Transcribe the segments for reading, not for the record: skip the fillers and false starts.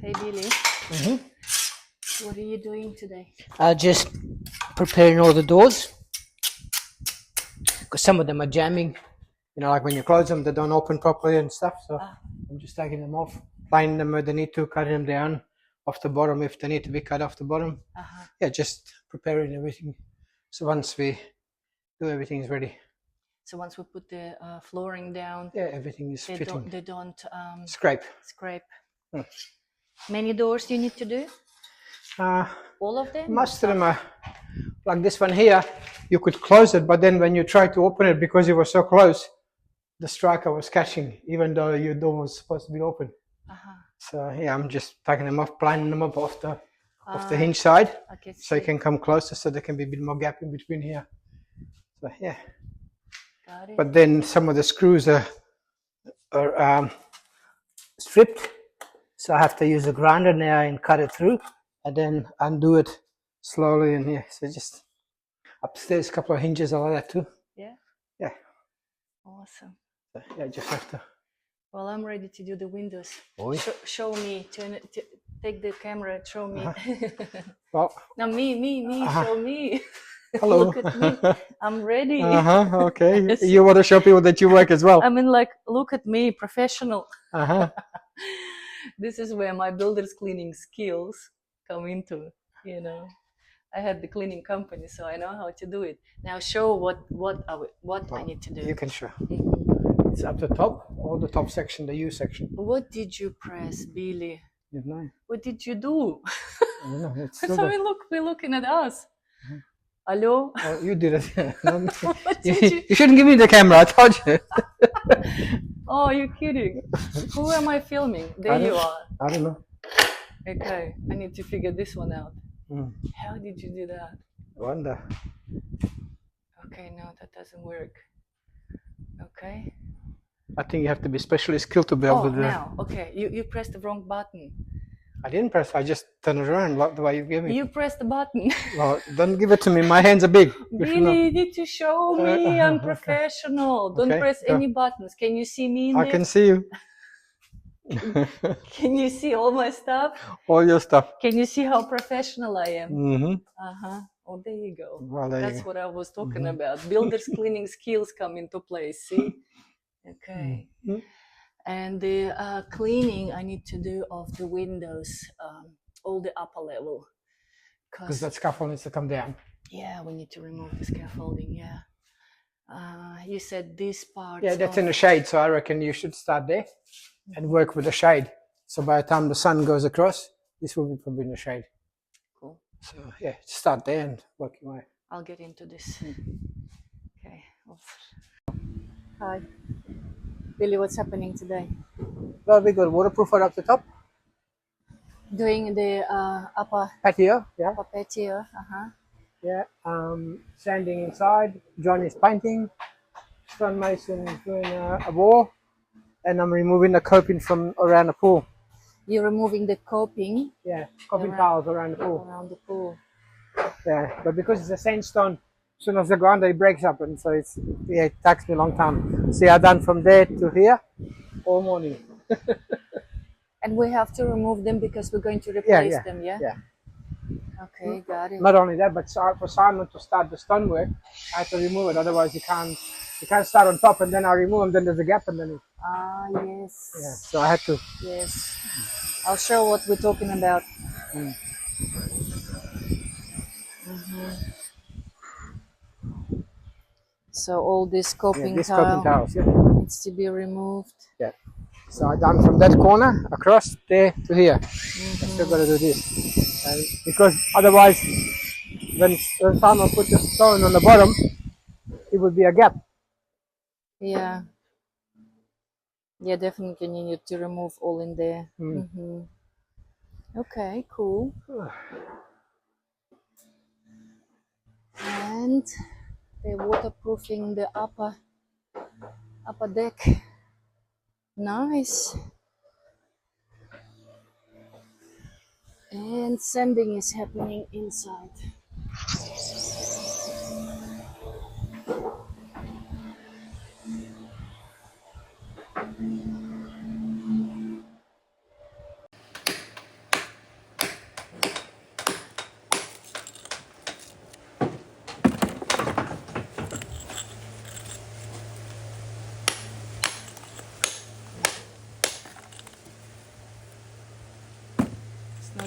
Hey Billy, Mm-hmm. what are you doing today? Just preparing all the doors because some of them are jamming. You know, like when you close them, they don't open properly and stuff. So I'm just taking them off, lining them where they need to, cutting them down off the bottom if they need to be cut off the bottom. Yeah, just preparing everything. So once we do, everything's ready. So once we put the flooring down, Yeah, everything is fitting. They don't Scrape. Many doors you need to do? All of them? Most of them are like this one here. You could close it, but then when you try to open it, because you were so close, the striker was catching, even though your door was supposed to be open. So yeah, I'm just taking them off, lining them up off the hinge side, so you can come closer, so there can be a bit more gap in between here. So yeah. Got it. But then some of the screws are stripped, so I have to use a grinder now and cut it through, and then undo it slowly. And yeah, so just upstairs, a couple of hinges, all that too. Yeah. Yeah. Awesome. So, yeah, just have to. Well, I'm ready to do the windows. Boy. Show me. Take the camera. Show me. Well. Now me. Show me. Hello. Look at me. I'm ready. Okay. You want to show people that you work as well? I mean, like, look at me, professional. This is where my builder's cleaning skills come into. You know, I had the cleaning company, so I know how to do it. Now show what I need to do. You can show. It's up the top, all the top section, the U section. What did you press, Billy? You know. What did you do? I don't know. It's So we're looking at us. Hello? Oh, you did it. You shouldn't give me the camera, I told you. Oh, you're kidding. Who am I filming? There you are. I don't know. Okay, I need to figure this one out. How did you do that? I wonder. Okay, no, that doesn't work. Okay. I think you have to be specially skilled to be able to do now. Okay, you pressed the wrong button. I didn't press, I just turned it around like the way you gave me. You pressed the button. Well, don't give it to me, my hands are big. Billy, you need to show me, I'm professional. Don't press any buttons. Can you see me in I there? can see you. Can you see all my stuff? All your stuff. Can you see how professional I am? Mm-hmm. Oh, there you go. Well, That's what I was talking about. Builders' cleaning skills come into place, see? Okay. And the cleaning I need to do of the windows, all the upper level. Because that scaffold needs to come down. Yeah, we need to remove the scaffolding, yeah. You said this part. Yeah, that's in the shade, so I reckon you should start there and work with the shade. So by the time the sun goes across, this will be probably in the shade. Cool. So yeah, start there and work your way. I'll get into this. Okay. Hi. Billy, what's happening today? Well, we got waterproof right up the top. Doing the upper Patio, yeah. Upper patio, Yeah, sanding inside. John is painting. Stonemason is doing a wall. And I'm removing the coping from around the pool. You're removing the coping? Yeah, coping tiles around the pool. Around the pool. Yeah, but because it's a sandstone, as soon as the ground it breaks up, and so it takes me a long time. See, I've done from there to here all morning. And we have to remove them because we're going to replace them, yeah? Yeah. Okay, got it. Not only that, but for Simon to start the stonework, I have to remove it. Otherwise, you can't start on top and then I remove them. Then there's a gap and then. Yes. Yeah. So I had to. Yes. I'll show what we're talking about. So all this coping tiles, needs to be removed. Yeah. So I done from that corner across there to here. I still got to do this, and because otherwise, when Simon put the stone on the bottom, it would be a gap. Yeah. Yeah, definitely you need to remove all in there. Okay, cool. And they're waterproofing the upper deck. Nice. And sanding is happening inside.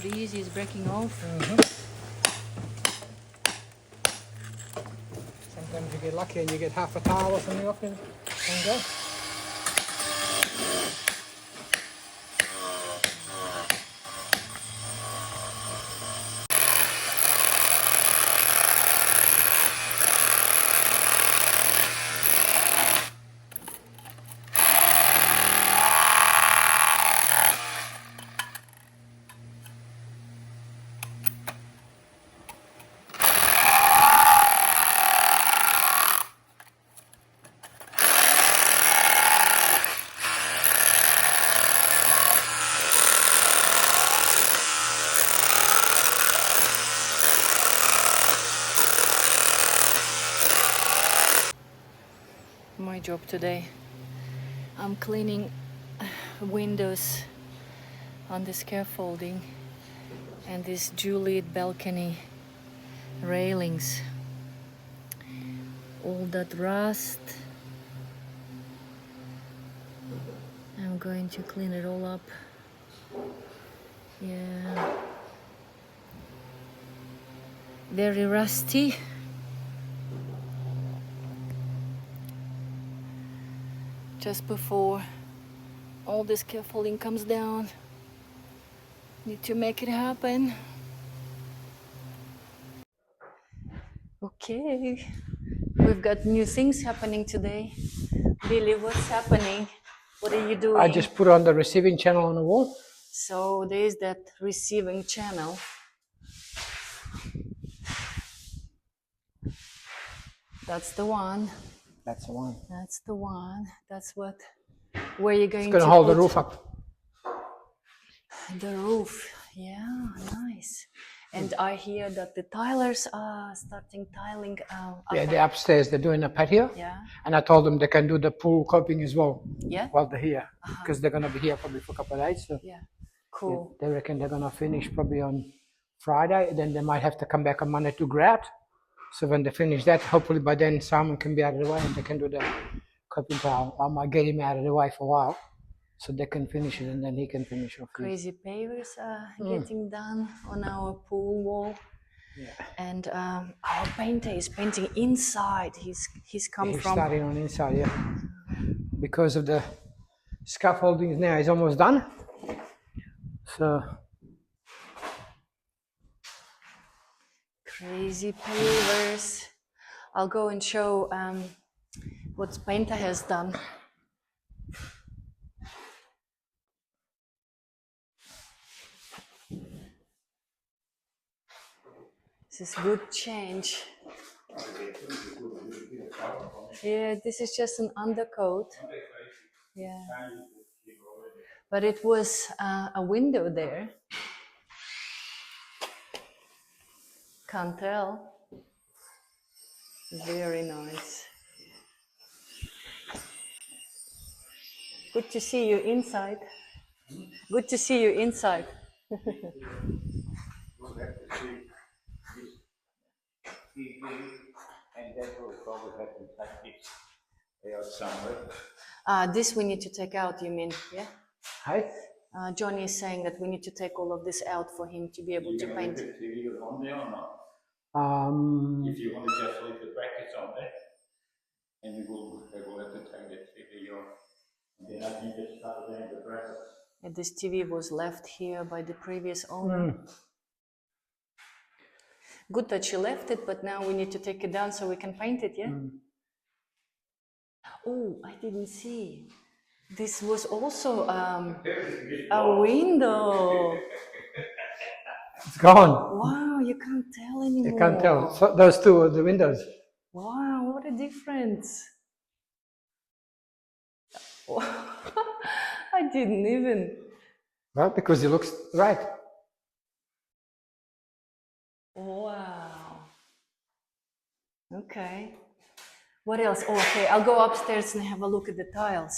not easy, it's breaking off. Sometimes you get lucky and you get half a tile or something off in one go. My job today. I'm cleaning windows on the scaffolding and this Juliet balcony railings. All that rust. I'm going to clean it all up. Yeah. Very rusty. Just before all the scaffolding comes down, need to make it happen. Okay, we've got new things happening today. Billy, what's happening? What are you doing? I just put on the receiving channel on the wall. So there's that receiving channel. That's the one. That's the one. That's the one. That's what. Where you're going to It's going to hold the roof up. The roof. Yeah, nice. And I hear that the tilers are starting tiling. Yeah, they're upstairs. They're doing a patio. Yeah. And I told them they can do the pool coping as well. Yeah. While they're here, because they're going to be here probably for a couple of days. So yeah. Cool. yeah, they reckon they're going to finish probably on Friday. Then they might have to come back on Monday to grout. So when they finish that, hopefully by then Simon can be out of the way and they can do the coping tile. I might get him out of the way for a while, so they can finish it and then he can finish off. Crazy pavers are getting done on our pool wall. Yeah. And our painter is painting inside. He's starting on inside, yeah. Because of the scaffolding now is almost done. So crazy pavers. I'll go and show what painter has done. This is good change. Yeah, this is just an undercoat. Yeah. But it was a window there. Can't tell. Very nice. Good to see you inside. Good to see you inside. And that will probably happen like this somewhere. This we need to take out, you mean, yeah? hi. Johnny is saying that we need to take all of this out for him to be able to paint. Leave the TV on there or not? Um, If you want to just leave the brackets on there, and they will have to take the TV off. And then I think just start down the brackets. And this TV was left here by the previous owner. Good that she left it, but now we need to take it down so we can paint it, yeah? Oh, I didn't see. This was also a window. it's gone. Wow, you can't tell anymore. You can't tell. So those two are the windows. Wow, what a difference. I didn't even. Well, because it looks right. Wow. Okay. What else? Oh, okay, I'll go upstairs and have a look at the tiles.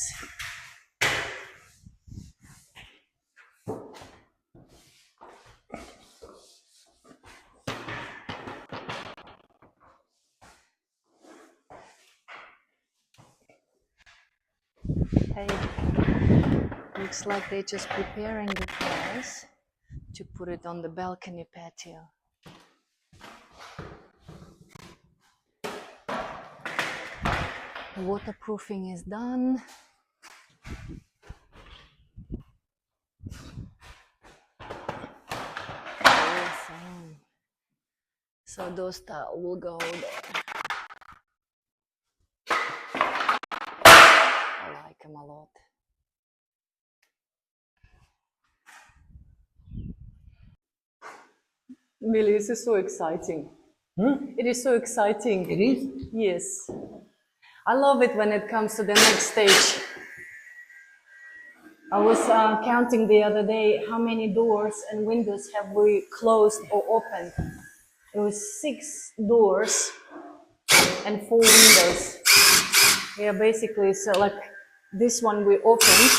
Hey, looks like they're just preparing the tiles. to put it on the balcony patio. Waterproofing is done. Awesome. So those tiles will go there. I like them a lot. Billy, this is so exciting. It is so exciting. It is? Yes. I love it when it comes to the next stage. I was counting the other day how many doors and windows have we closed or opened. It was 6 doors and 4 windows. Yeah, basically, so like this one we opened,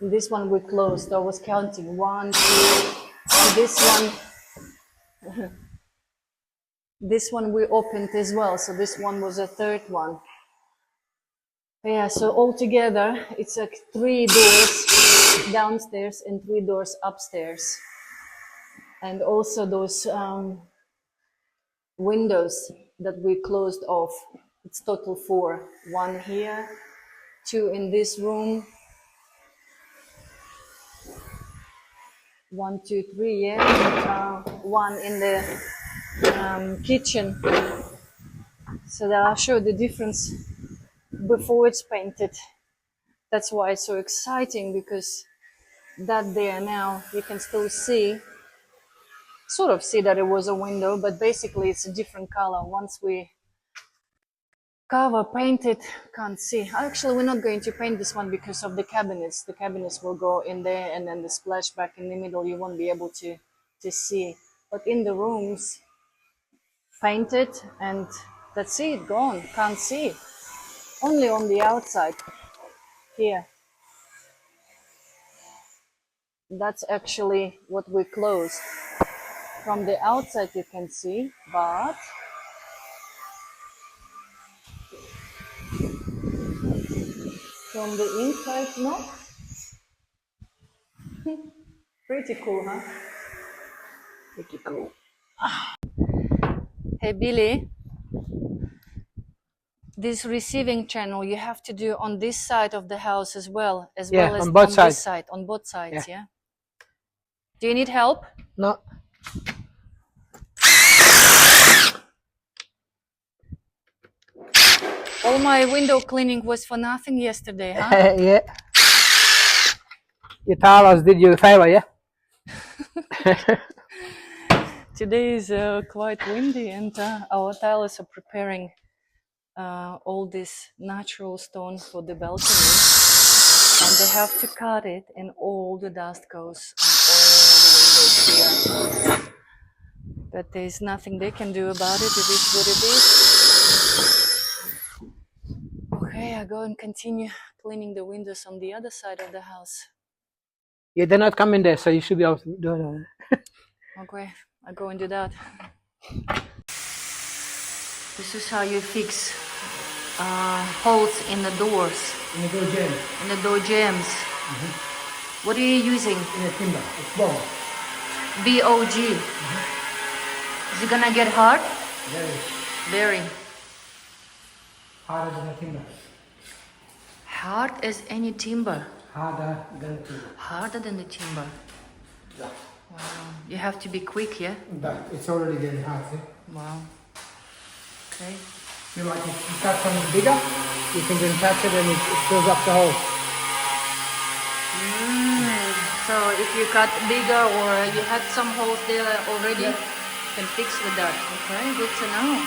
and this one we closed. I was counting 1, 2, and this one. This one we opened as well, so this one was a 3rd one. Yeah, so altogether it's like 3 doors downstairs and 3 doors upstairs. And also those windows that we closed off, it's total 4. 1 here, 2 in this room. 1, 2, 3, yeah, and 1 in the kitchen. So that I'll show the difference before it's painted. That's why it's so exciting, because that there now you can still see, sort of see that it was a window, but basically it's a different color. Once we cover paint it, can't see. Actually, we're not going to paint this one because of the cabinets. The cabinets will go in there, and then the splashback in the middle you won't be able to see. But in the rooms, paint it, and that's it, gone, can't see. Only on the outside, here. That's actually what we closed. From the outside you can see, but from the inside, no. Pretty cool, huh? Pretty cool. Hey Billy, this receiving channel you have to do on this side of the house as well as on both sides. this side, on both sides, yeah? Do you need help? No. All my window cleaning was for nothing yesterday, huh? Yeah. Your tilers did you a favor, yeah? Today is quite windy, and our tilers are preparing all this natural stone for the balcony, and they have to cut it, and all the dust goes on all the windows here. But there's nothing they can do about it. It is what it is. Okay, I go and continue cleaning the windows on the other side of the house. Yeah, they're not coming there, so you should be able to do it. Okay, I go and do that. This is how you fix holes in the doors. In the door jambs. In the door jambs. What are you using? In the timber. It's bog. BOG. Is it gonna get hard? Very. Very. Harder than the timber. Hard as any timber. Harder than the timber. Harder than the timber. Yeah. Wow. You have to be quick, yeah? But it's already getting hard, see? Wow. Okay. You like if you cut something bigger, you can then touch it and it fills up the hole. So if you cut bigger or you had some holes there already, you can fix with that. Okay, good to know.